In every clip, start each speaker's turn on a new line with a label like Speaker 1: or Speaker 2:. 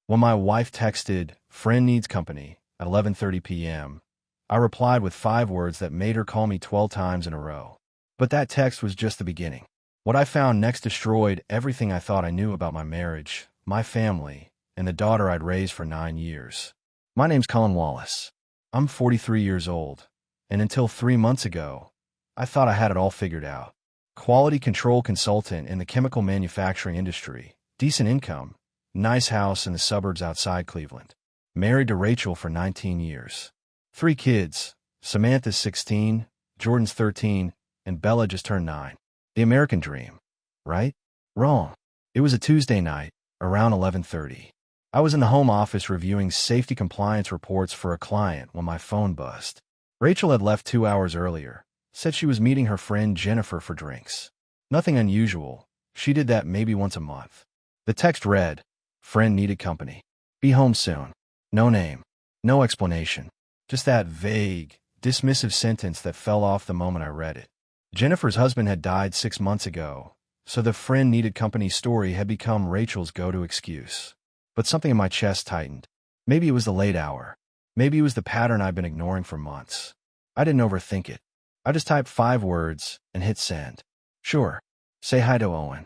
Speaker 1: When my wife texted, "Friend needs company," at 11:30 p.m., I replied with 5 words that made her call me 12 times in a row. But that text was just the beginning. What I found next destroyed everything I thought I knew about my marriage, my family, and the daughter I'd raised for 9 years. My name's Colin Wallace. I'm 43 years old, and until 3 months ago, I thought I had it all figured out. Quality control consultant in the chemical manufacturing industry, decent income, nice house in the suburbs outside Cleveland. Married to Rachel for 19 years. 3 kids, Samantha's 16, Jordan's 13, and Bella just turned 9. The American dream, right? Wrong. It was a Tuesday night, around 11:30. I was in the home office reviewing safety compliance reports for a client when my phone buzzed. Rachel had left 2 hours earlier, said she was meeting her friend Jennifer for drinks. Nothing unusual. She did that maybe once a month. The text read, "Friend needed company. Be home soon." No name. No explanation. Just that vague, dismissive sentence that fell off the moment I read it. Jennifer's husband had died 6 months ago, so the friend needed company story had become Rachel's go-to excuse. But something in my chest tightened. Maybe it was the late hour. Maybe it was the pattern I'd been ignoring for months. I didn't overthink it. I just typed 5 words and hit send. Sure. Say hi to Owen.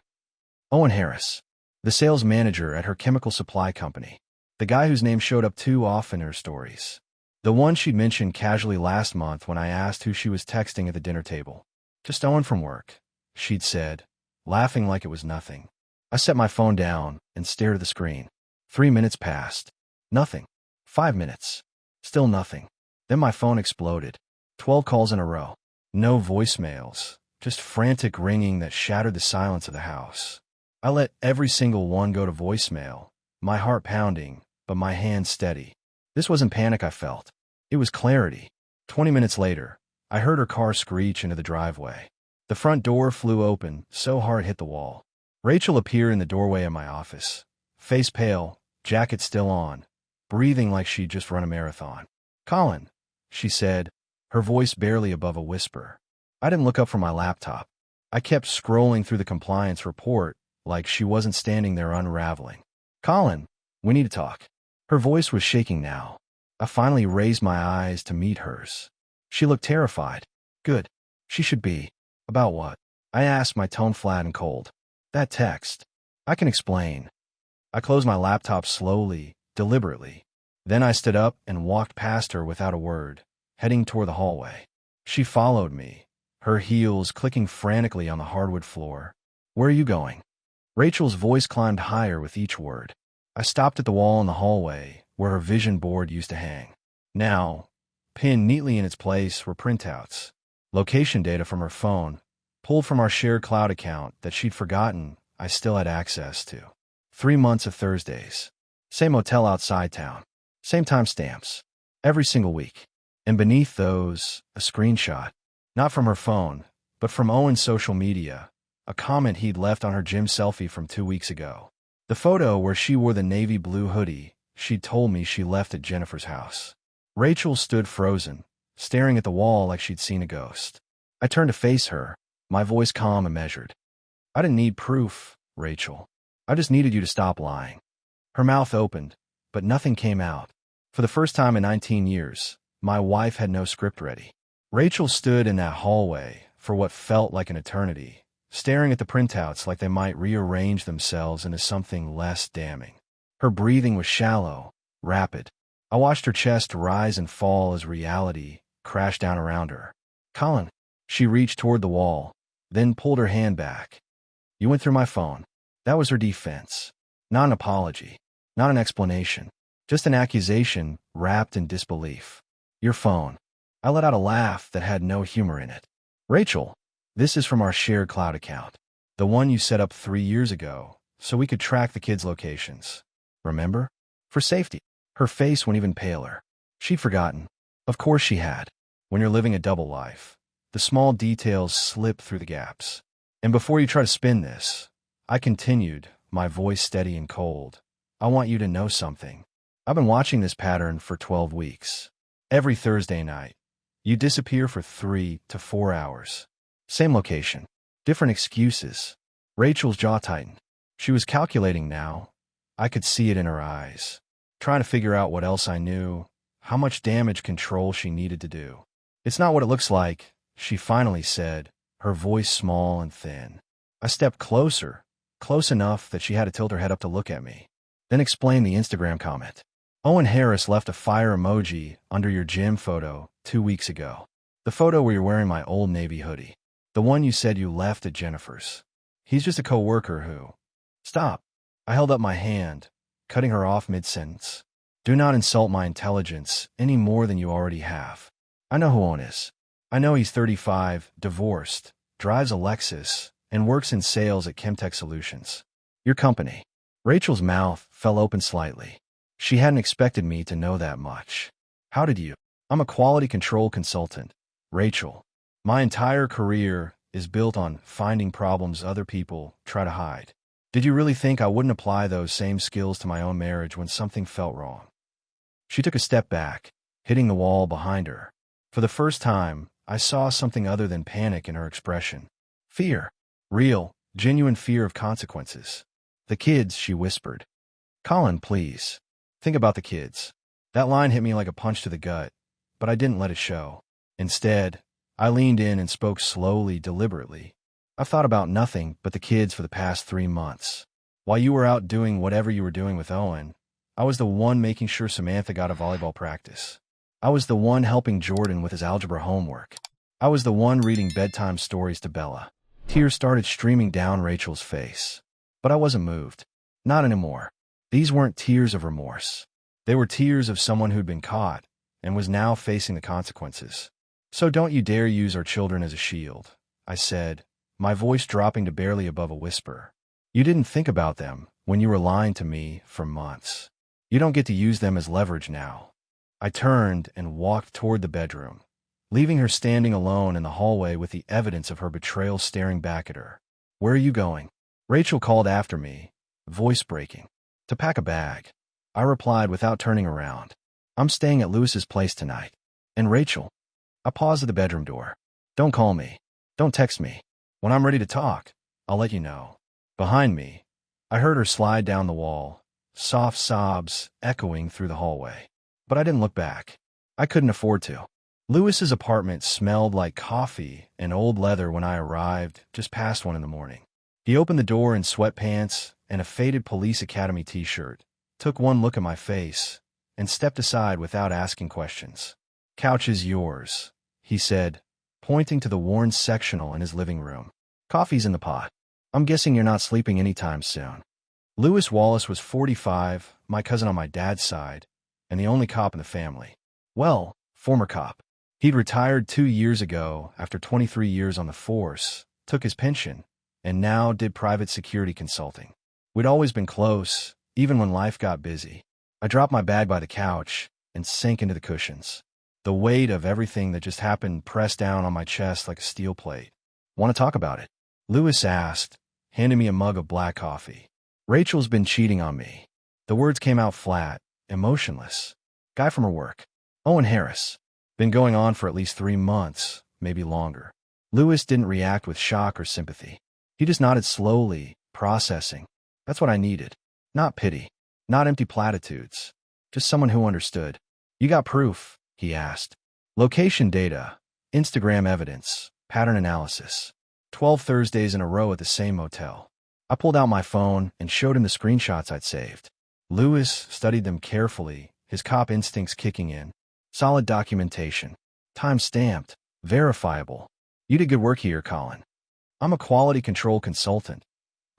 Speaker 1: Owen Harris, the sales manager at her chemical supply company. The guy whose name showed up too often in her stories. The one she'd mentioned casually last month when I asked who she was texting at the dinner table. "Just Owen from work," she'd said, laughing like it was nothing. I set my phone down and stared at the screen. 3 minutes passed. Nothing. 5 minutes. Still nothing. Then my phone exploded. 12 calls in a row. No voicemails, just frantic ringing that shattered the silence of the house. I let every single one go to voicemail, my heart pounding, but my hands steady. This wasn't panic I felt. It was clarity. 20 minutes later, I heard her car screech into the driveway. The front door flew open, so hard it hit the wall. Rachel appeared in the doorway of my office, face pale, jacket still on, breathing like she'd just run a marathon. "Colin," she said, her voice barely above a whisper. I didn't look up from my laptop. I kept scrolling through the compliance report like she wasn't standing there unraveling. "Colin, we need to talk." Her voice was shaking now. I finally raised my eyes to meet hers. She looked terrified. Good. She should be. About what? I asked, my tone flat and cold. "That text. I can explain." I closed my laptop slowly, deliberately. Then I stood up and walked past her without a word, heading toward the hallway. She followed me, her heels clicking frantically on the hardwood floor. "Where are you going?" Rachel's voice climbed higher with each word. I stopped at the wall in the hallway, where her vision board used to hang. Now, pinned neatly in its place were printouts, location data from her phone, pulled from our shared cloud account that she'd forgotten I still had access to. 3 months of Thursdays. Same hotel outside town. Same timestamps. Every single week. And beneath those, a screenshot. Not from her phone, but from Owen's social media, a comment he'd left on her gym selfie from 2 weeks ago. The photo where she wore the navy blue hoodie she'd told me she left at Jennifer's house. Rachel stood frozen, staring at the wall like she'd seen a ghost. I turned to face her, my voice calm and measured. "I didn't need proof, Rachel. I just needed you to stop lying." Her mouth opened, but nothing came out. For the first time in 19 years, my wife had no script ready. Rachel stood in that hallway for what felt like an eternity, staring at the printouts like they might rearrange themselves into something less damning. Her breathing was shallow, rapid. I watched her chest rise and fall as reality crashed down around her. "Colin." She reached toward the wall, then pulled her hand back. "You went through my phone." That was her defense. Not an apology, not an explanation, just an accusation wrapped in disbelief. "Your phone." I let out a laugh that had no humor in it. "Rachel, this is from our shared cloud account. The one you set up 3 years ago, so we could track the kids' locations. Remember? For safety." Her face went even paler. She'd forgotten. Of course she had. When you're living a double life, the small details slip through the gaps. "And before you try to spin this," I continued, my voice steady and cold, "I want you to know something. I've been watching this pattern for 12 weeks. Every Thursday night, you disappear for 3 to 4 hours. Same location, different excuses." Rachel's jaw tightened. She was calculating now. I could see it in her eyes. Trying to figure out what else I knew, how much damage control she needed to do. It's not what it looks like, she finally said, her voice small and thin. I stepped closer, close enough that she had to tilt her head up to look at me. Then explained the Instagram comment. Owen Harris left a fire emoji under your gym photo 2 weeks ago. The photo where you're wearing my old Navy hoodie. The one you said you left at Jennifer's. He's just a co-worker who... Stop. I held up my hand, cutting her off mid-sentence. Do not insult my intelligence any more than you already have. I know who Owen is. I know he's 35, divorced, drives a Lexus, and works in sales at Chemtech Solutions. Your company. Rachel's mouth fell open slightly. She hadn't expected me to know that much. How did you? I'm a quality control consultant. Rachel. My entire career is built on finding problems other people try to hide. Did you really think I wouldn't apply those same skills to my own marriage when something felt wrong? She took a step back, hitting the wall behind her. For the first time, I saw something other than panic in her expression. Fear. Real, genuine fear of consequences. The kids, she whispered. Colin, please. Think about the kids. That line hit me like a punch to the gut, but I didn't let it show. Instead, I leaned in and spoke slowly, deliberately. I've thought about nothing but the kids for the past 3 months. While you were out doing whatever you were doing with Owen, I was the one making sure Samantha got a volleyball practice. I was the one helping Jordan with his algebra homework. I was the one reading bedtime stories to Bella. Tears started streaming down Rachel's face. But I wasn't moved. Not anymore. These weren't tears of remorse. They were tears of someone who'd been caught and was now facing the consequences. So don't you dare use our children as a shield, I said, my voice dropping to barely above a whisper. You didn't think about them when you were lying to me for months. You don't get to use them as leverage now. I turned and walked toward the bedroom, leaving her standing alone in the hallway with the evidence of her betrayal staring back at her. Where are you going? Rachel called after me, voice breaking. To pack a bag. I replied without turning around. I'm staying at Lewis's place tonight. And Rachel? I paused at the bedroom door. Don't call me. Don't text me. When I'm ready to talk, I'll let you know. Behind me, I heard her slide down the wall, soft sobs echoing through the hallway. But I didn't look back. I couldn't afford to. Lewis's apartment smelled like coffee and old leather when I arrived, just past 1 a.m. He opened the door in sweatpants and a faded Police Academy t-shirt, took one look at my face, and stepped aside without asking questions. Couch is yours, he said, pointing to the worn sectional in his living room. Coffee's in the pot. I'm guessing you're not sleeping anytime soon. Lewis Wallace was 45, my cousin on my dad's side, and the only cop in the family. Well, former cop. He'd retired 2 years ago after 23 years on the force, took his pension, and now did private security consulting. We'd always been close, even when life got busy. I dropped my bag by the couch and sank into the cushions. The weight of everything that just happened pressed down on my chest like a steel plate. Want to talk about it? Lewis asked, handing me a mug of black coffee. Rachel's been cheating on me. The words came out flat, emotionless. Guy from her work. Owen Harris. Been going on for at least 3 months, maybe longer. Lewis didn't react with shock or sympathy. He just nodded slowly, processing. That's what I needed. Not pity. Not empty platitudes. Just someone who understood. You got proof? He asked. Location data, Instagram evidence, pattern analysis. 12 Thursdays in a row at the same motel. I pulled out my phone and showed him the screenshots I'd saved. Lewis studied them carefully, his cop instincts kicking in. Solid documentation. Time-stamped. Verifiable. You did good work here, Colin. I'm a quality control consultant,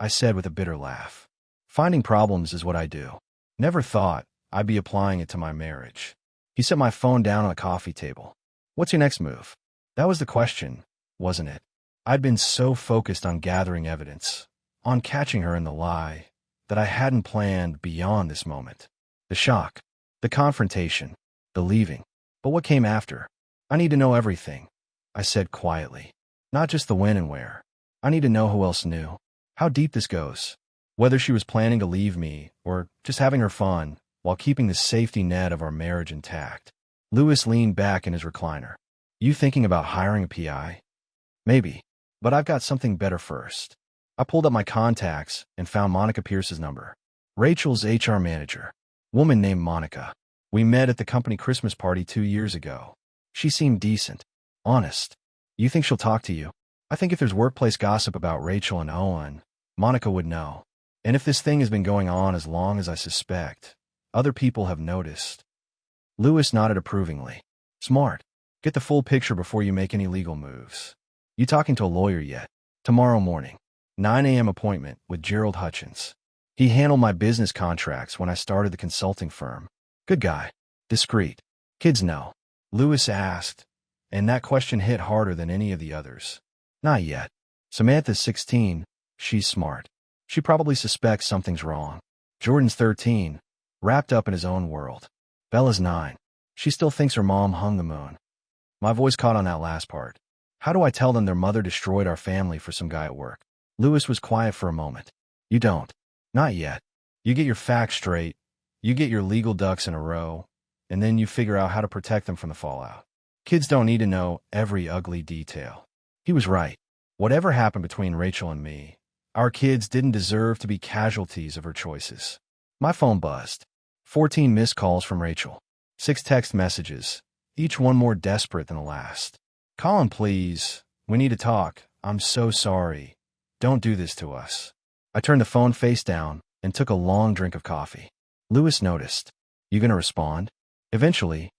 Speaker 1: I said with a bitter laugh. Finding problems is what I do. Never thought I'd be applying it to my marriage. He set my phone down on the coffee table. What's your next move? That was the question, wasn't it? I'd been so focused on gathering evidence, on catching her in the lie, that I hadn't planned beyond this moment. The shock, the confrontation, the leaving. But what came after? I need to know everything, I said quietly. Not just the when and where. I need to know who else knew. How deep this goes. Whether she was planning to leave me or just having her fun while keeping the safety net of our marriage intact. Lewis leaned back in his recliner. You thinking about hiring a PI? Maybe. But I've got something better first. I pulled up my contacts and found Monica Pierce's number. Rachel's HR manager. Woman named Monica. We met at the company Christmas party 2 years ago. She seemed decent. Honest. You think she'll talk to you? I think if there's workplace gossip about Rachel and Owen, Monica would know. And if this thing has been going on as long as I suspect, other people have noticed. Lewis nodded approvingly. Smart. Get the full picture before you make any legal moves. You talking to a lawyer yet? Tomorrow morning. 9 a.m. appointment with Gerald Hutchins. He handled my business contracts when I started the consulting firm. Good guy. Discreet. Kids know. Lewis asked, and that question hit harder than any of the others. Not yet. Samantha's 16. She's smart. She probably suspects something's wrong. Jordan's 13, wrapped up in his own world. Bella's 9. She still thinks her mom hung the moon. My voice caught on that last part. How do I tell them their mother destroyed our family for some guy at work? Lewis was quiet for a moment. You don't. Not yet. You get your facts straight, you get your legal ducks in a row, and then you figure out how to protect them from the fallout. Kids don't need to know every ugly detail. He was right. Whatever happened between Rachel and me, our kids didn't deserve to be casualties of her choices. My phone buzzed. 14 missed calls from Rachel. 6 text messages, each one more desperate than the last. Colin, please. We need to talk. I'm so sorry. Don't do this to us. I turned the phone face down and took a long drink of coffee. Lewis noticed. You gonna respond? Eventually,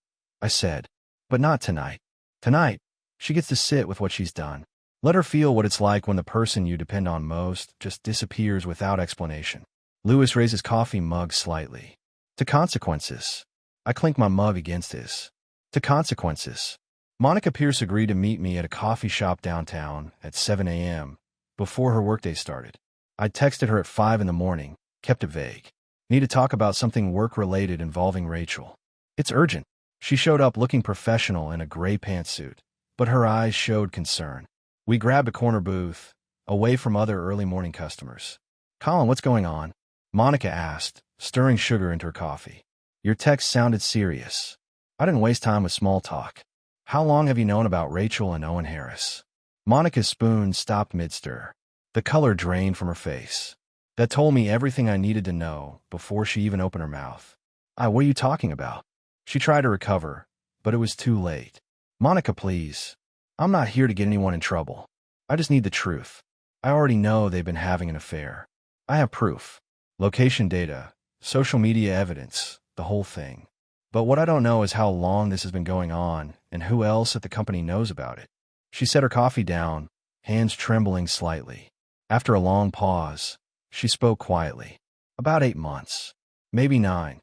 Speaker 1: I said. But not tonight. Tonight, she gets to sit with what she's done. Let her feel what it's like when the person you depend on most just disappears without explanation. Lewis raised his coffee mug slightly. To consequences. I clinked my mug against his. To consequences. Monica Pierce agreed to meet me at a coffee shop downtown at 7 a.m. before her workday started. I texted her at 5 in the morning, kept it vague. Need to talk about something work-related involving Rachel. It's urgent. She showed up looking professional in a gray pantsuit, but her eyes showed concern. We grabbed a corner booth, away from other early morning customers. Colin, what's going on? Monica asked, stirring sugar into her coffee. Your text sounded serious. I didn't waste time with small talk. How long have you known about Rachel and Owen Harris? Monica's spoon stopped mid-stir. The color drained from her face. That told me everything I needed to know before she even opened her mouth. What are you talking about? She tried to recover, but it was too late. Monica, please. I'm not here to get anyone in trouble. I just need the truth. I already know they've been having an affair. I have proof. Location data, social media evidence, the whole thing. But what I don't know is how long this has been going on and who else at the company knows about it. She set her coffee down, hands trembling slightly. After a long pause, she spoke quietly. About 8 months. Maybe 9.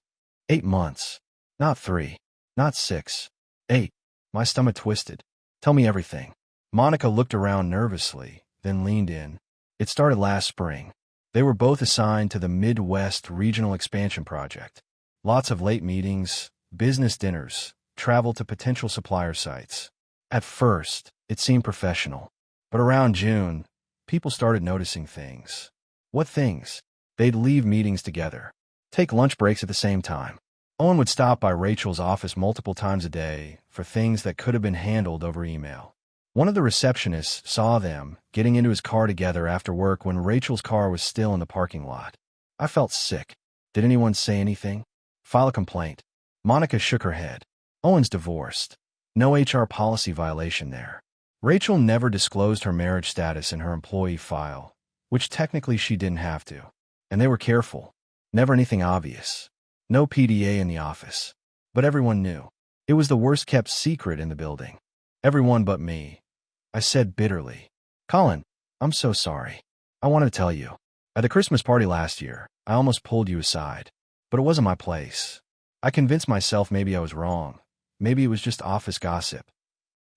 Speaker 1: 8 months. Not 3. Not 6. 8. My stomach twisted. Tell me everything. Monica looked around nervously, then leaned in. It started last spring. They were both assigned to the Midwest Regional Expansion Project. Lots of late meetings, business dinners, travel to potential supplier sites. At first, it seemed professional. But around June, people started noticing things. What things? They'd leave meetings together. Take lunch breaks at the same time. Owen would stop by Rachel's office multiple times a day for things that could have been handled over email. One of the receptionists saw them getting into his car together after work when Rachel's car was still in the parking lot. I felt sick. Did anyone say anything? File a complaint. Monica shook her head. Owen's divorced. No HR policy violation there. Rachel never disclosed her marriage status in her employee file, which technically she didn't have to. And they were careful. Never anything obvious. No PDA in the office. But everyone knew. It was the worst-kept secret in the building. Everyone but me. I said bitterly. Colin, I'm so sorry. I wanted to tell you. At the Christmas party last year, I almost pulled you aside. But it wasn't my place. I convinced myself maybe I was wrong. Maybe it was just office gossip.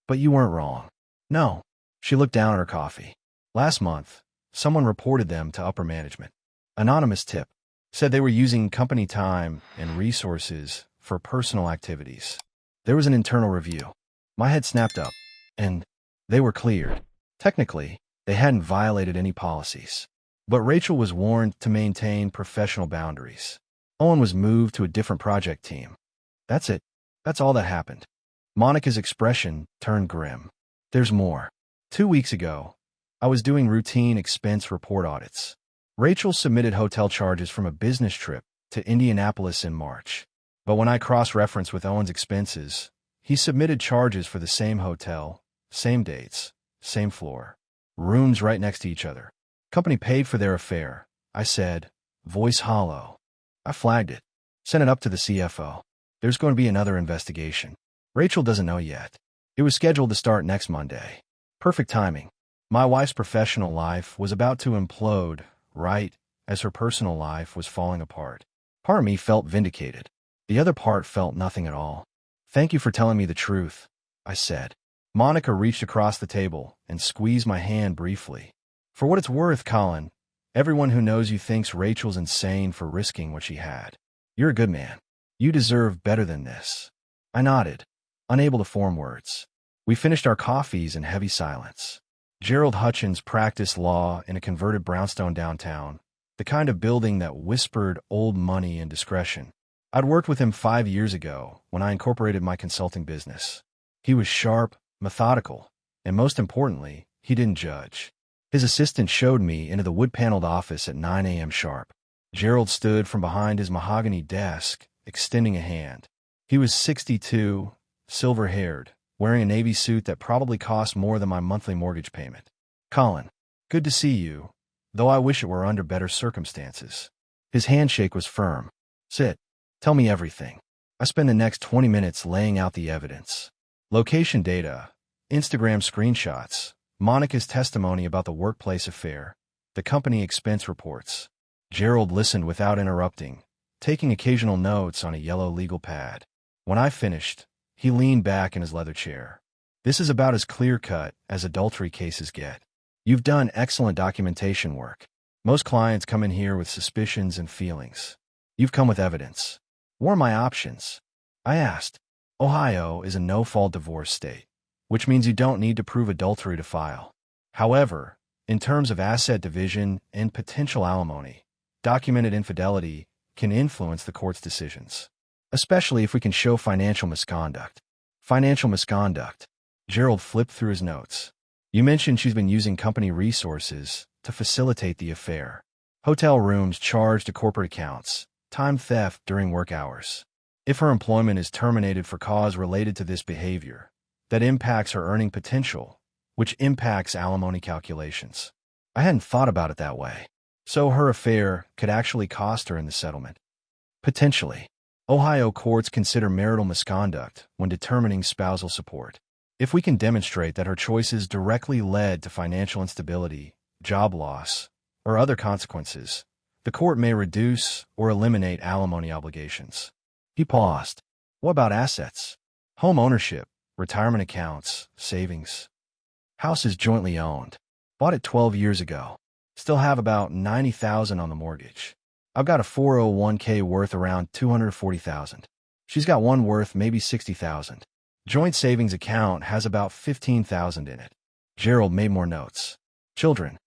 Speaker 1: But you weren't wrong. No. She looked down at her coffee. Last month, someone reported them to upper management. Anonymous tip. Said they were using company time and resources for personal activities. There was an internal review. My head snapped up, and they were cleared. Technically, they hadn't violated any policies. But Rachel was warned to maintain professional boundaries. Owen was moved to a different project team. That's it. That's all that happened. Monica's expression turned grim. There's more. 2 weeks ago, I was doing routine expense report audits. Rachel submitted hotel charges from a business trip to Indianapolis in March. But when I cross-referenced with Owen's expenses, he submitted charges for the same hotel, same dates, same floor, rooms right next to each other. Company paid for their affair, I said, voice hollow. I flagged it. Sent it up to the CFO. There's going to be another investigation. Rachel doesn't know yet. It was scheduled to start next Monday. Perfect timing. My wife's professional life was about to implode, right as her personal life was falling apart. Part of me felt vindicated. The other part felt nothing at all. Thank you for telling me the truth, I said. Monica reached across the table and squeezed my hand briefly. For what it's worth, Colin, everyone who knows you thinks Rachel's insane for risking what she had. You're a good man. You deserve better than this. I nodded, unable to form words. We finished our coffees in heavy silence. Gerald Hutchins practiced law in a converted brownstone downtown, the kind of building that whispered old money and discretion. I'd worked with him 5 years ago when I incorporated my consulting business. He was sharp, methodical, and most importantly, he didn't judge. His assistant showed me into the wood-paneled office at 9 a.m. sharp. Gerald stood from behind his mahogany desk, extending a hand. He was 62, silver-haired, wearing a navy suit that probably cost more than my monthly mortgage payment. Colin, good to see you, though I wish it were under better circumstances. His handshake was firm. Sit. Tell me everything. I spend the next 20 minutes laying out the evidence. Location data, Instagram screenshots, Monica's testimony about the workplace affair, the company expense reports. Gerald listened without interrupting, taking occasional notes on a yellow legal pad. When I finished, he leaned back in his leather chair. This is about as clear-cut as adultery cases get. You've done excellent documentation work. Most clients come in here with suspicions and feelings. You've come with evidence. What are my options? I asked. Ohio is a no-fault divorce state, which means you don't need to prove adultery to file. However, in terms of asset division and potential alimony, documented infidelity can influence the court's decisions, especially if we can show financial misconduct. Financial misconduct. Gerald flipped through his notes. You mentioned she's been using company resources to facilitate the affair. Hotel rooms charged to corporate accounts, time theft during work hours. If her employment is terminated for cause related to this behavior, that impacts her earning potential, which impacts alimony calculations. I hadn't thought about it that way. So her affair could actually cost her in the settlement. Potentially. Ohio courts consider marital misconduct when determining spousal support. If we can demonstrate that her choices directly led to financial instability, job loss, or other consequences, the court may reduce or eliminate alimony obligations. He paused. What about assets? Home ownership, retirement accounts, savings. House is jointly owned. Bought it 12 years ago. Still have about $90,000 on the mortgage. I've got a 401k worth around $240,000. She's got one worth maybe $60,000. Joint savings account has about $15,000 in it. Gerald made more notes. Children.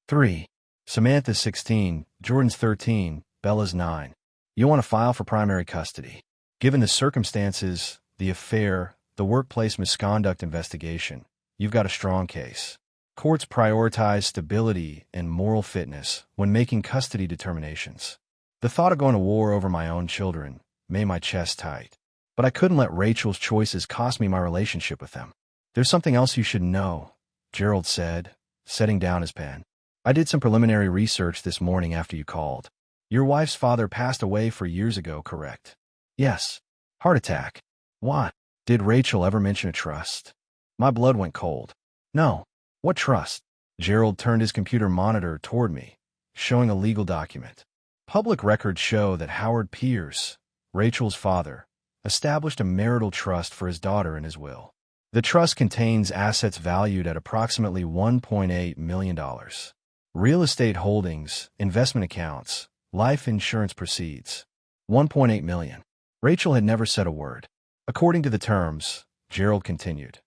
Speaker 1: 3. Samantha's 16, Jordan's 13, Bella's 9. You want to file for primary custody. Given the circumstances, the affair, the workplace misconduct investigation, you've got a strong case. Courts prioritize stability and moral fitness when making custody determinations. The thought of going to war over my own children made my chest tight. But I couldn't let Rachel's choices cost me my relationship with them. There's something else you should know, Gerald said, setting down his pen. I did some preliminary research this morning after you called. Your wife's father passed away 4 years ago, correct? Yes. Heart attack. What? Did Rachel ever mention a trust? My blood went cold. No. What trust? Gerald turned his computer monitor toward me, showing a legal document. Public records show that Howard Pierce, Rachel's father, established a marital trust for his daughter in his will. The trust contains assets valued at approximately $1.8 million. Real estate holdings, investment accounts, life insurance proceeds. $1.8 million. Rachel had never said a word. According to the terms, Gerald continued,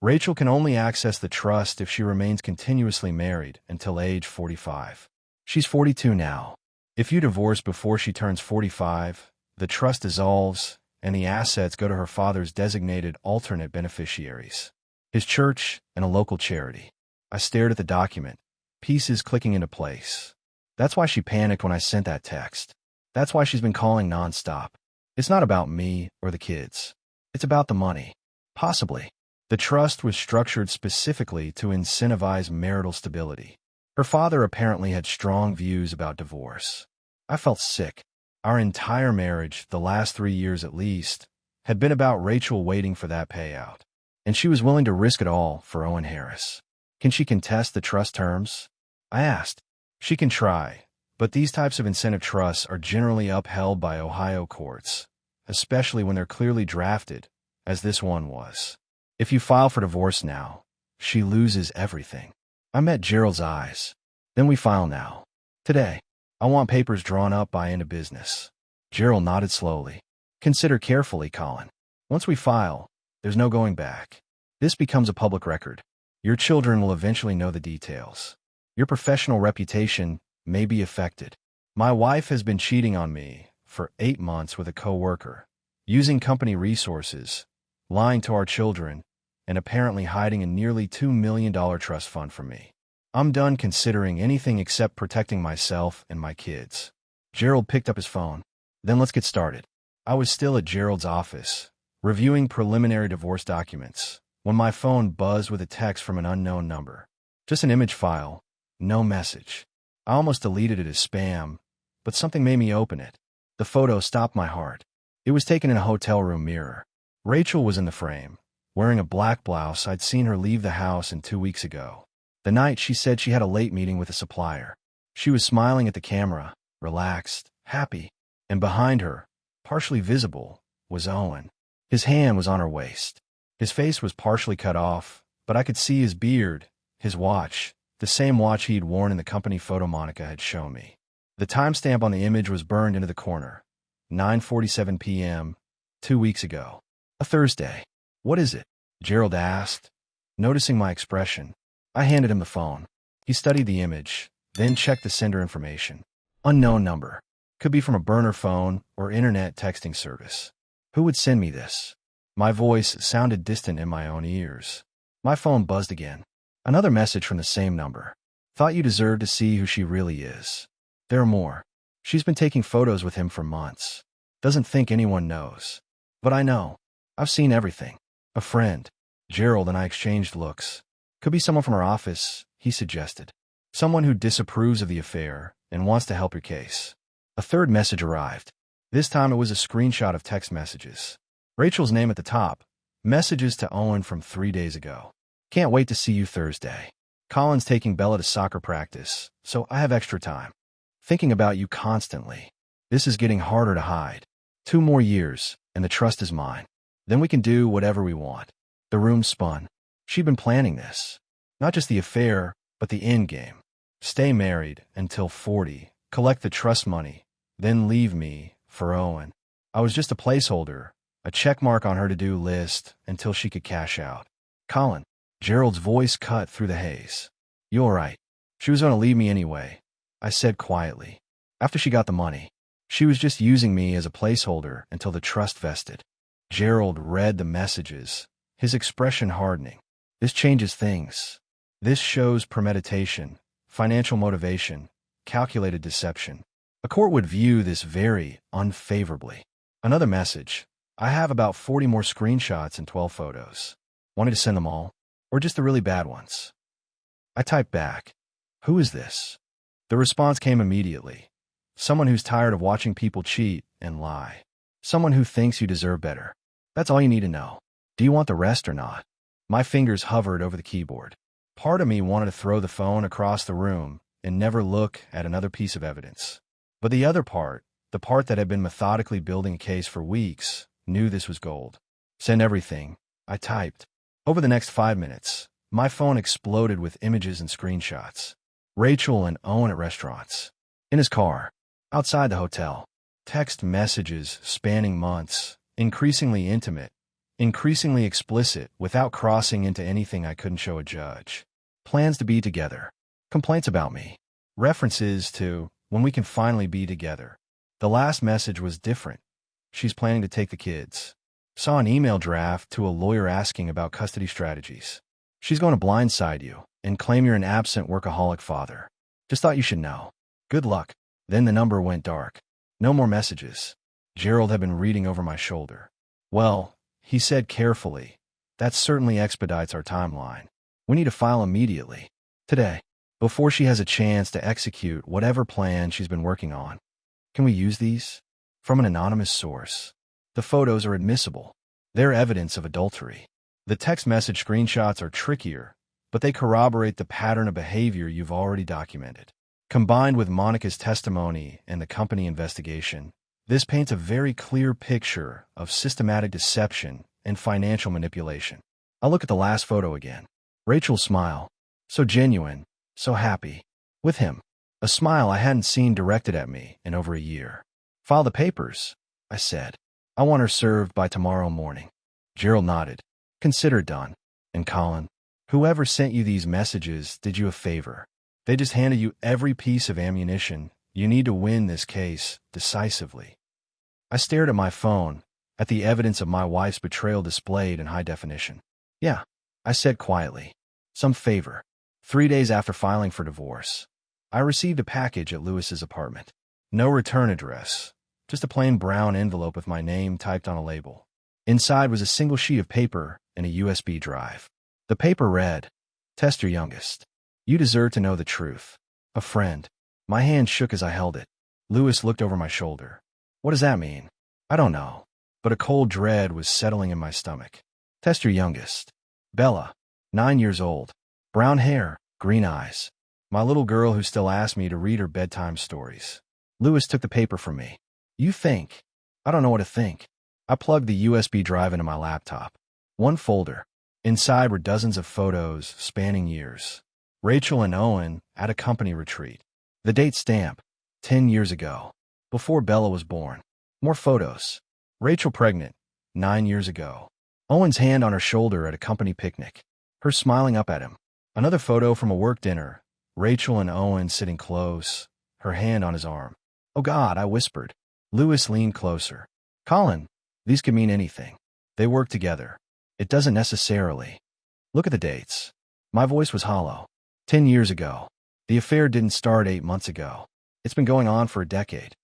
Speaker 1: Rachel can only access the trust if she remains continuously married until age 45. She's 42 now. If you divorce before she turns 45, the trust dissolves, and the assets go to her father's designated alternate beneficiaries, his church and a local charity. I stared at the document, pieces clicking into place. That's why she panicked when I sent that text. That's why she's been calling nonstop. It's not about me or the kids. It's about the money. Possibly. The trust was structured specifically to incentivize marital stability. Her father apparently had strong views about divorce. I felt sick. Our entire marriage, the last 3 years at least, had been about Rachel waiting for that payout. And she was willing to risk it all for Owen Harris. Can she contest the trust terms? I asked. She can try, but these types of incentive trusts are generally upheld by Ohio courts, especially when they're clearly drafted, as this one was. If you file for divorce now, she loses everything. I met Gerald's eyes. Then we file now. Today. I want papers drawn up by end of business. Gerald nodded slowly. Consider carefully, Colin. Once we file, there's no going back. This becomes a public record. Your children will eventually know the details. Your professional reputation may be affected. My wife has been cheating on me for 8 months with a coworker, using company resources, lying to our children, and apparently hiding a nearly $2 million trust fund from me. I'm done considering anything except protecting myself and my kids. Gerald picked up his phone. Then let's get started. I was still at Gerald's office, reviewing preliminary divorce documents, when my phone buzzed with a text from an unknown number. Just an image file, no message. I almost deleted it as spam, but something made me open it. The photo stopped my heart. It was taken in a hotel room mirror. Rachel was in the frame, wearing a black blouse. I'd seen her leave the house 2 weeks ago. The night she said she had a late meeting with a supplier. She was smiling at the camera, relaxed, happy. And behind her, partially visible, was Owen. His hand was on her waist. His face was partially cut off, but I could see his beard, his watch, the same watch he'd worn in the company photo Monica had shown me. The timestamp on the image was burned into the corner. 9:47 p.m., 2 weeks ago. A Thursday. What is it? Gerald asked. Noticing my expression, I handed him the phone. He studied the image, then checked the sender information. Unknown number. Could be from a burner phone or internet texting service. Who would send me this? My voice sounded distant in my own ears. My phone buzzed again. Another message from the same number. Thought you deserved to see who she really is. There are more. She's been taking photos with him for months. Doesn't think anyone knows. But I know. I've seen everything. A friend. Gerald and I exchanged looks. Could be someone from her office, he suggested. Someone who disapproves of the affair and wants to help your case. A third message arrived. This time it was a screenshot of text messages. Rachel's name at the top. Messages to Owen from 3 days ago. Can't wait to see you Thursday. Colin's taking Bella to soccer practice, so I have extra time. Thinking about you constantly. This is getting harder to hide. 2 more years, and the trust is mine. Then we can do whatever we want. The room spun. She'd been planning this. Not just the affair, but the end game. Stay married until 40, collect the trust money, then leave me for Owen. I was just a placeholder, a checkmark on her to-do list until she could cash out. Colin. Gerald's voice cut through the haze. You all right? She was going to leave me anyway, I said quietly. After she got the money. She was just using me as a placeholder until the trust vested. Gerald read the messages, his expression hardening. This changes things. This shows premeditation, financial motivation, calculated deception. A court would view this very unfavorably. Another message. I have about 40 more screenshots and 12 photos. Want me to send them all? Or just the really bad ones? I typed back. Who is this? The response came immediately. Someone who's tired of watching people cheat and lie. Someone who thinks you deserve better. That's all you need to know. Do you want the rest or not? My fingers hovered over the keyboard. Part of me wanted to throw the phone across the room and never look at another piece of evidence. But the other part, the part that had been methodically building a case for weeks, knew this was gold. Send everything, I typed. Over the next 5 minutes, my phone exploded with images and screenshots. Rachel and Owen at restaurants. In his car. Outside the hotel. Text messages spanning months, increasingly intimate, increasingly explicit without crossing into anything I couldn't show a judge. Plans to be together. Complaints about me. References to when we can finally be together. The last message was different. She's planning to take the kids. Saw an email draft to a lawyer asking about custody strategies. She's going to blindside you and claim you're an absent workaholic father. Just thought you should know. Good luck. Then the number went dark. No more messages. Gerald had been reading over my shoulder. Well, he said carefully, that certainly expedites our timeline. We need to file immediately. Today. Before she has a chance to execute whatever plan she's been working on. Can we use these? From an anonymous source. The photos are admissible. They're evidence of adultery. The text message screenshots are trickier, but they corroborate the pattern of behavior you've already documented. Combined with Monica's testimony and the company investigation, this paints a very clear picture of systematic deception and financial manipulation. I'll look at the last photo again. Rachel's smile. So genuine, so happy. With him. A smile I hadn't seen directed at me in over a year. File the papers, I said. I want her served by tomorrow morning. Gerald nodded. Consider it done. And Colin, whoever sent you these messages did you a favor. They just handed you every piece of ammunition you need to win this case decisively. I stared at my phone, at the evidence of my wife's betrayal displayed in high definition. Yeah, I said quietly. Some favor. 3 days after filing for divorce, I received a package at Lewis's apartment. No return address, just a plain brown envelope with my name typed on a label. Inside was a single sheet of paper and a USB drive. The paper read, "Test your youngest. You deserve to know the truth. A friend." My hand shook as I held it. Lewis looked over my shoulder. What does that mean? I don't know, but a cold dread was settling in my stomach. Test your youngest. Bella, 9 years old. Brown hair, green eyes. My little girl who still asked me to read her bedtime stories. Lewis took the paper from me. You think? I don't know what to think. I plugged the USB drive into my laptop. One folder. Inside were dozens of photos spanning years. Rachel and Owen at a company retreat. The date stamp, 10 years ago, before Bella was born. More photos. Rachel pregnant, 9 years ago. Owen's hand on her shoulder at a company picnic. Her smiling up at him. Another photo from a work dinner. Rachel and Owen sitting close, her hand on his arm. Oh God, I whispered. Lewis leaned closer. Colin, these could mean anything. They work together. It doesn't necessarily. Look at the dates. My voice was hollow. 10 years ago. The affair didn't start 8 months ago. It's been going on for a decade.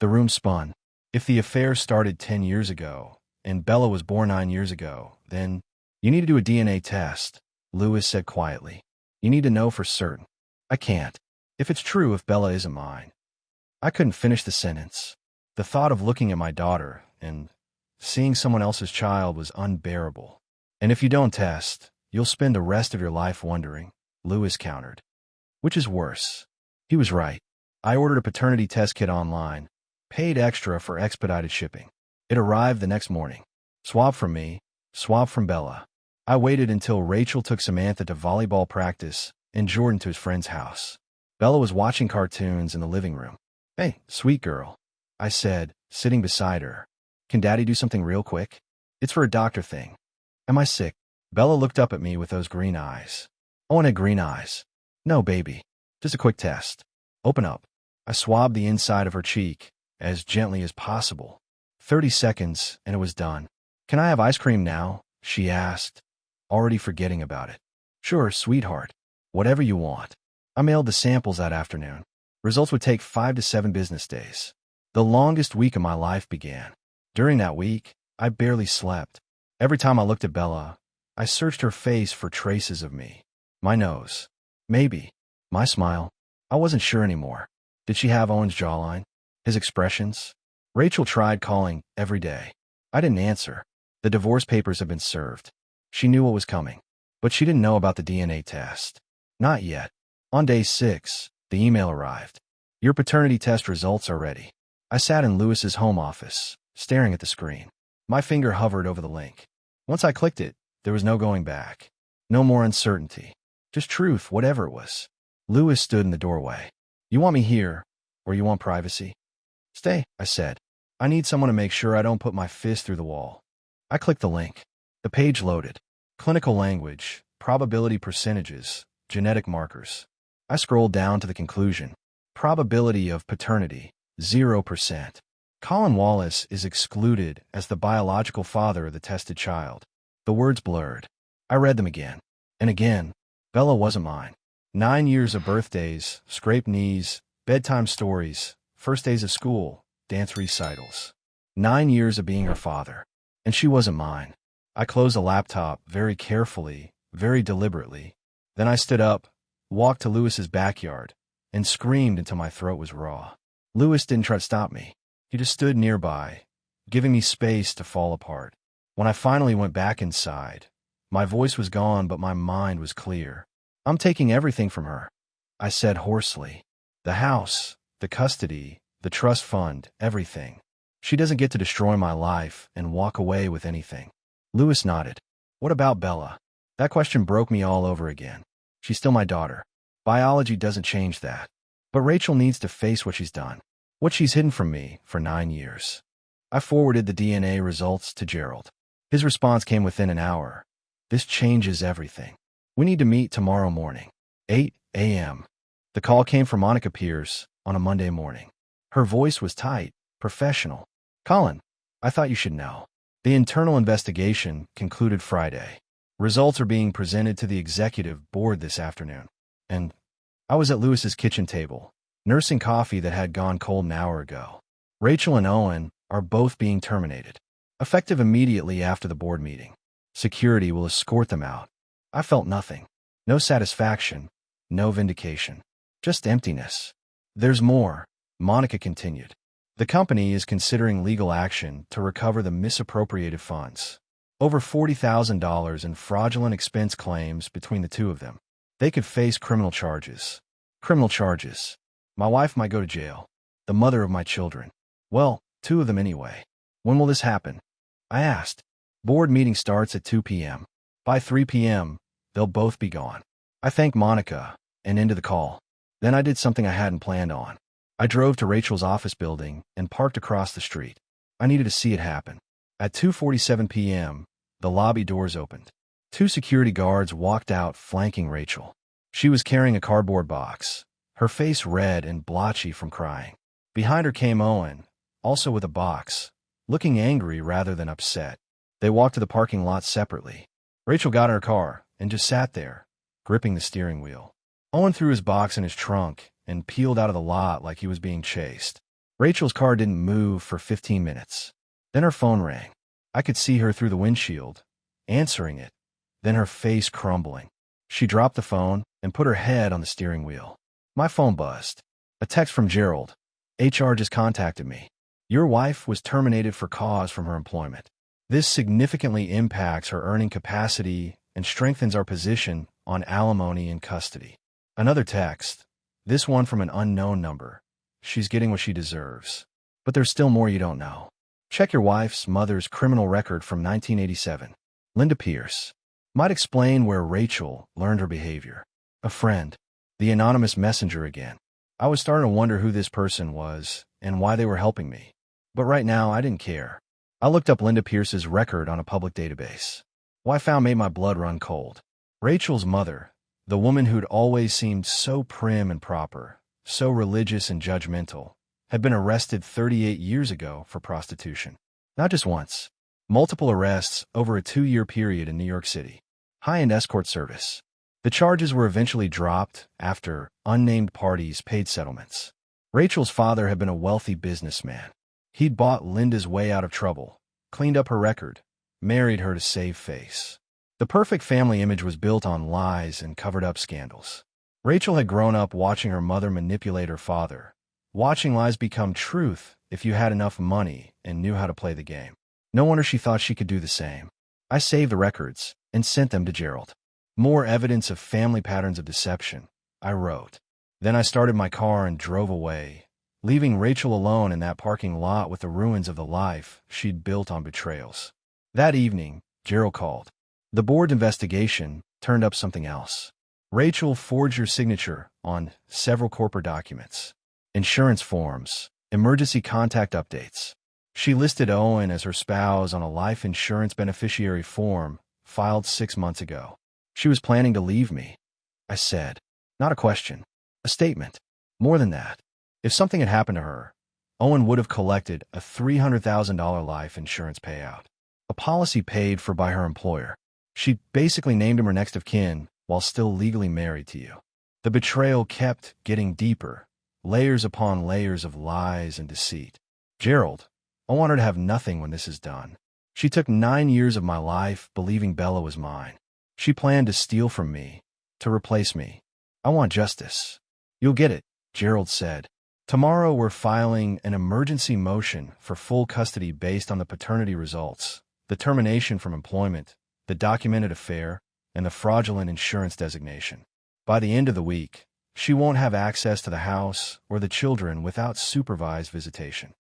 Speaker 1: The room spun. If the affair started 10 years ago, and Bella was born 9 years ago, then you need to do a DNA test, Lewis said quietly. You need to know for certain. I can't. If it's true, if Bella isn't mine. I couldn't finish the sentence. The thought of looking at my daughter and seeing someone else's child was unbearable. And if you don't test, you'll spend the rest of your life wondering, Lewis countered. Which is worse? He was right. I ordered a paternity test kit online, paid extra for expedited shipping. It arrived the next morning. Swab from me, swab from Bella. I waited until Rachel took Samantha to volleyball practice and Jordan to his friend's house. Bella was watching cartoons in the living room. Hey, sweet girl, I said, sitting beside her. Can Daddy do something real quick? It's for a doctor thing. Am I sick? Bella looked up at me with those green eyes. Owen had green eyes. No, baby. Just a quick test. Open up. I swabbed the inside of her cheek, as gently as possible. 30 seconds, and it was done. Can I have ice cream now? She asked, already forgetting about it. Sure, sweetheart. Whatever you want. I mailed the samples that afternoon. Results would take 5 to 7 business days. The longest week of my life began. During that week, I barely slept. Every time I looked at Bella, I searched her face for traces of me. My nose. Maybe. My smile. I wasn't sure anymore. Did she have Owen's jawline? His expressions? Rachel tried calling every day. I didn't answer. The divorce papers had been served. She knew what was coming. But she didn't know about the DNA test. Not yet. On day 6, the email arrived. Your paternity test results are ready. I sat in Lewis's home office, staring at the screen. My finger hovered over the link. Once I clicked it, there was no going back. No more uncertainty. Just truth, whatever it was. Lewis stood in the doorway. You want me here, or you want privacy? Stay, I said. I need someone to make sure I don't put my fist through the wall. I clicked the link. The page loaded. Clinical language, probability percentages, genetic markers. I scrolled down to the conclusion. Probability of paternity, 0%. Colin Wallace is excluded as the biological father of the tested child. The words blurred. I read them again. And again. Bella wasn't mine. 9 years of birthdays, scraped knees, Bedtime stories, first days of school, dance recitals. 9 years of being her father. And she wasn't mine. I closed the laptop very carefully, very deliberately. Then I stood up, walked to Lewis's backyard, and screamed until my throat was raw. Lewis didn't try to stop me. He just stood nearby, giving me space to fall apart. When I finally went back inside, my voice was gone, but my mind was clear. I'm taking everything from her, I said hoarsely. The house, the custody, the trust fund, everything. She doesn't get to destroy my life and walk away with anything. Lewis nodded. What about Bella? That question broke me all over again. She's still my daughter. Biology doesn't change that. But Rachel needs to face what she's done, what she's hidden from me for 9 years. I forwarded the DNA results to Gerald. His response came within an hour. This changes everything. We need to meet tomorrow morning, 8 a.m. The call came from Monica Pierce on a Monday morning. Her voice was tight, professional. Colin, I thought you should know. The internal investigation concluded Friday. Results are being presented to the executive board this afternoon. And I was at Lewis's kitchen table, nursing coffee that had gone cold an hour ago. Rachel and Owen are both being terminated, effective immediately after the board meeting. Security will escort them out. I felt nothing. No satisfaction, no vindication. Just emptiness. There's more, Monica continued. The company is considering legal action to recover the misappropriated funds. Over $40,000 in fraudulent expense claims between the two of them. They could face criminal charges. Criminal charges. My wife might go to jail. The mother of my children. Well, 2 of them anyway. When will this happen? I asked. Board meeting starts at 2 p.m. By 3 p.m., they'll both be gone. I thanked Monica and ended the call. Then I did something I hadn't planned on. I drove to Rachel's office building and parked across the street. I needed to see it happen. At 2:47 p.m., the lobby doors opened. 2 security guards walked out flanking Rachel. She was carrying a cardboard box, her face red and blotchy from crying. Behind her came Owen, also with a box, looking angry rather than upset. They walked to the parking lot separately. Rachel got in her car and just sat there, gripping the steering wheel. Owen threw his box in his trunk and peeled out of the lot like he was being chased. Rachel's car didn't move for 15 minutes. Then her phone rang. I could see her through the windshield, answering it, then her face crumbling. She dropped the phone and put her head on the steering wheel. My phone buzzed. A text from Gerald. HR just contacted me. Your wife was terminated for cause from her employment. This significantly impacts her earning capacity and strengthens our position on alimony and custody. Another text. This one from an unknown number. She's getting what she deserves. But there's still more you don't know. Check your wife's mother's criminal record from 1987. Linda Pierce. Might explain where Rachel learned her behavior. A friend. The anonymous messenger again. I was starting to wonder who this person was and why they were helping me. But right now, I didn't care. I looked up Linda Pierce's record on a public database. What I found made my blood run cold. Rachel's mother, the woman who'd always seemed so prim and proper, so religious and judgmental, had been arrested 38 years ago for prostitution. Not just once. Multiple arrests over a 2-year period in New York City. High-end escort service. The charges were eventually dropped after unnamed parties paid settlements. Rachel's father had been a wealthy businessman. He'd bought Linda's way out of trouble, cleaned up her record, married her to save face. The perfect family image was built on lies and covered-up scandals. Rachel had grown up watching her mother manipulate her father, watching lies become truth if you had enough money and knew how to play the game. No wonder she thought she could do the same. I saved the records and sent them to Gerald. More evidence of family patterns of deception, I wrote. Then I started my car and drove away, leaving Rachel alone in that parking lot with the ruins of the life she'd built on betrayals. That evening, Gerald called. The board investigation turned up something else. Rachel forged her signature on several corporate documents, insurance forms, emergency contact updates. She listed Owen as her spouse on a life insurance beneficiary form filed 6 months ago. She was planning to leave me, I said. Not a question, a statement. More than that. If something had happened to her, Owen would have collected a $300,000 life insurance payout, a policy paid for by her employer. She basically named him her next of kin while still legally married to you. The betrayal kept getting deeper, layers upon layers of lies and deceit. Gerald, I want her to have nothing when this is done. She took 9 years of my life believing Bella was mine. She planned to steal from me, to replace me. I want justice. You'll get it, Gerald said. Tomorrow we're filing an emergency motion for full custody based on the paternity results, the termination from employment, the documented affair, and the fraudulent insurance designation. By the end of the week, she won't have access to the house or the children without supervised visitation.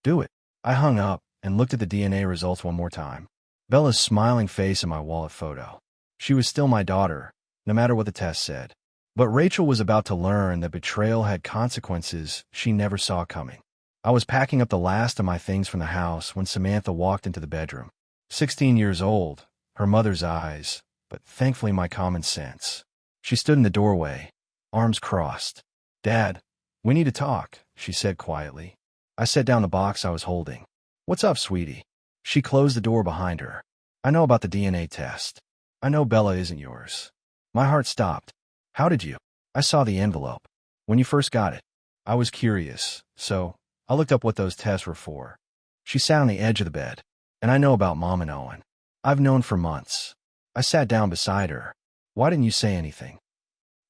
Speaker 1: Do it. I hung up and looked at the DNA results one more time. Bella's smiling face in my wallet photo. She was still my daughter, no matter what the test said. But Rachel was about to learn that betrayal had consequences she never saw coming. I was packing up the last of my things from the house when Samantha walked into the bedroom. 16 years old, her mother's eyes, but thankfully my common sense. She stood in the doorway, arms crossed. "Dad, we need to talk," she said quietly. I set down the box I was holding. "What's up, sweetie?" She closed the door behind her. "I know about the DNA test. I know Bella isn't yours." My heart stopped. "How did you?" "I saw the envelope. When you first got it. I was curious, so I looked up what those tests were for." She sat on the edge of the bed. "And I know about Mom and Owen. I've known for months." I sat down beside her. "Why didn't you say anything?"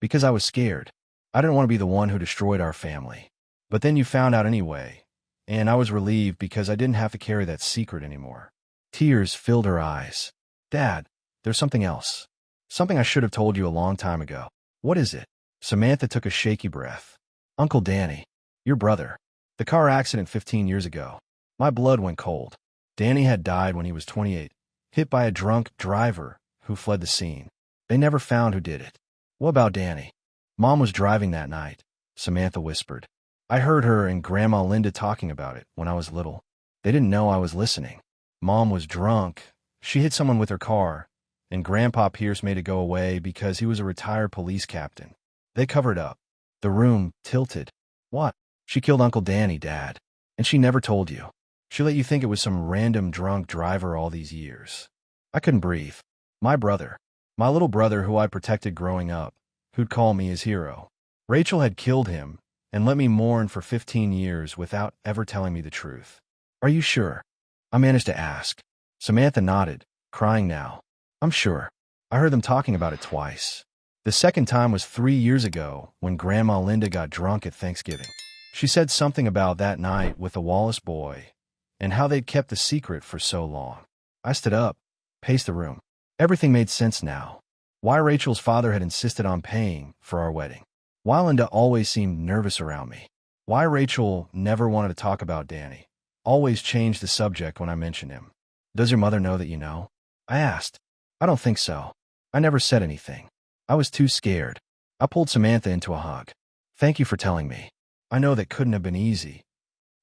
Speaker 1: "Because I was scared. I didn't want to be the one who destroyed our family. But then you found out anyway, and I was relieved because I didn't have to carry that secret anymore." Tears filled her eyes. "Dad, there's something else. Something I should have told you a long time ago." "What is it?" Samantha took a shaky breath. "Uncle Danny, your brother. The car accident 15 years ago. My blood went cold. Danny had died when he was 28, hit by a drunk driver who fled the scene. They never found who did it." "What about Danny?" "Mom was driving that night," Samantha whispered. "I heard her and Grandma Linda talking about it when I was little. They didn't know I was listening. Mom was drunk. She hit someone with her car, and Grandpa Pierce made it go away because he was a retired police captain. They covered up." The room tilted. "What?" "She killed Uncle Danny, Dad. And she never told you. She let you think it was some random drunk driver all these years." I couldn't breathe. My brother. My little brother who I protected growing up, who'd call me his hero. Rachel had killed him and let me mourn for 15 years without ever telling me the truth. "Are you sure?" I managed to ask. Samantha nodded, crying now. "I'm sure. I heard them talking about it twice. The second time was 3 years ago when Grandma Linda got drunk at Thanksgiving. She said something about that night with the Wallace boy and how they'd kept the secret for so long." I stood up, paced the room. Everything made sense now. Why Rachel's father had insisted on paying for our wedding. Why Linda always seemed nervous around me. Why Rachel never wanted to talk about Danny. Always changed the subject when I mentioned him. "Does your mother know that you know?" I asked. "I don't think so. I never said anything. I was too scared." I pulled Samantha into a hug. "Thank you for telling me. I know that couldn't have been easy."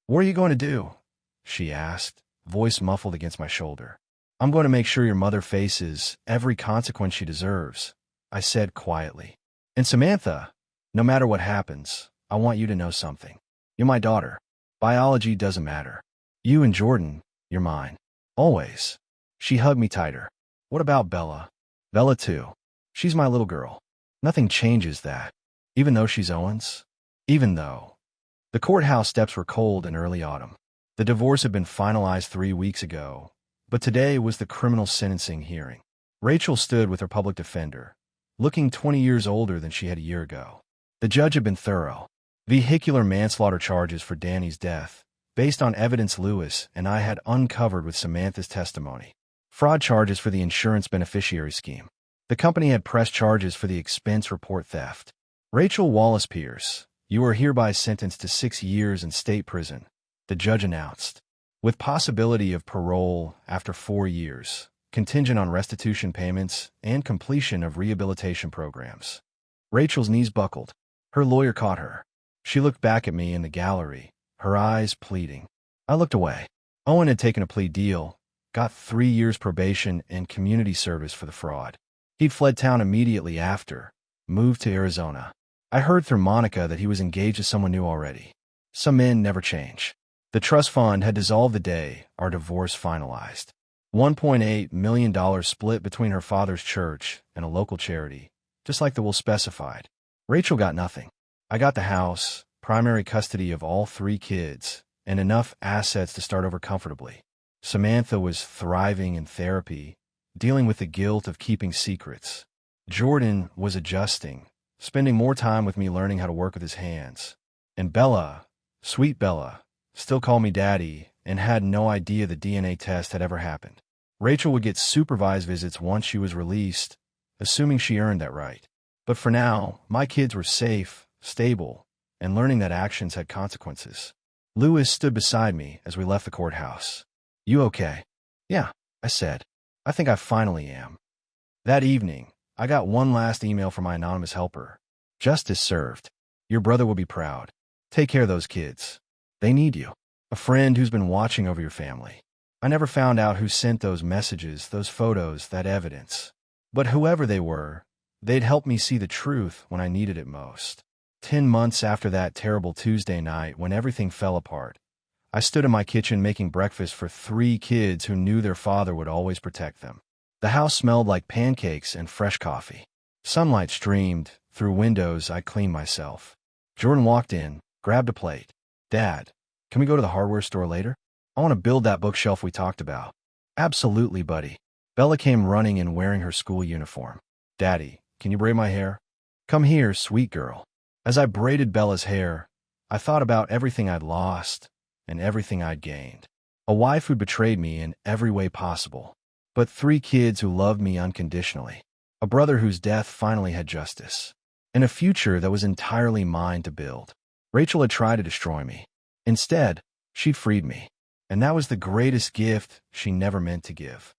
Speaker 1: "What are you going to do?" she asked, voice muffled against my shoulder. "I'm going to make sure your mother faces every consequence she deserves," I said quietly. "And Samantha, no matter what happens, I want you to know something. You're my daughter. Biology doesn't matter. You and Jordan, you're mine. Always." She hugged me tighter. "What about Bella?" "Bella too. She's my little girl. Nothing changes that. Even though she's Owen's. Even though." The courthouse steps were cold in early autumn. The divorce had been finalized 3 weeks ago, but today was the criminal sentencing hearing. Rachel stood with her public defender, looking 20 years older than she had a year ago. The judge had been thorough. Vehicular manslaughter charges for Danny's death, based on evidence Lewis and I had uncovered with Samantha's testimony. Fraud charges for the insurance beneficiary scheme. The company had pressed charges for the expense report theft. "Rachel Wallace Pierce, you are hereby sentenced to 6 years in state prison," the judge announced, "with possibility of parole after 4 years, contingent on restitution payments and completion of rehabilitation programs." Rachel's knees buckled. Her lawyer caught her. She looked back at me in the gallery, her eyes pleading. I looked away. Owen had taken a plea deal, got 3 years probation and community service for the fraud. He'd fled town immediately after, moved to Arizona. I heard through Monica that he was engaged to someone new already. Some men never change. The trust fund had dissolved the day our divorce finalized. $1.8 million split between her father's church and a local charity, just like the will specified. Rachel got nothing. I got the house, primary custody of all 3 kids, and enough assets to start over comfortably. Samantha was thriving in therapy, dealing with the guilt of keeping secrets. Jordan was adjusting, spending more time with me learning how to work with his hands. And Bella, sweet Bella, still called me daddy and had no idea the DNA test had ever happened. Rachel would get supervised visits once she was released, assuming she earned that right. But for now, my kids were safe, stable, and learning that actions had consequences. Lewis stood beside me as we left the courthouse. "You okay?" "Yeah," I said. "I think I finally am." That evening, I got one last email from my anonymous helper. "Justice served. Your brother will be proud. Take care of those kids. They need you." A friend who's been watching over your family. I never found out who sent those messages, those photos, that evidence. But whoever they were, they'd helped me see the truth when I needed it most. 10 months after that terrible Tuesday night when everything fell apart, I stood in my kitchen making breakfast for 3 kids who knew their father would always protect them. The house smelled like pancakes and fresh coffee. Sunlight streamed through windows. I cleaned myself. Jordan walked in, grabbed a plate. "Dad, can we go to the hardware store later? I want to build that bookshelf we talked about." "Absolutely, buddy." Bella came running in wearing her school uniform. "Daddy, can you braid my hair?" "Come here, sweet girl." As I braided Bella's hair, I thought about everything I'd lost and everything I'd gained. A wife who betrayed me in every way possible, but 3 kids who loved me unconditionally. A brother whose death finally had justice, and a future that was entirely mine to build. Rachel had tried to destroy me. Instead, she'd freed me, and that was the greatest gift she never meant to give.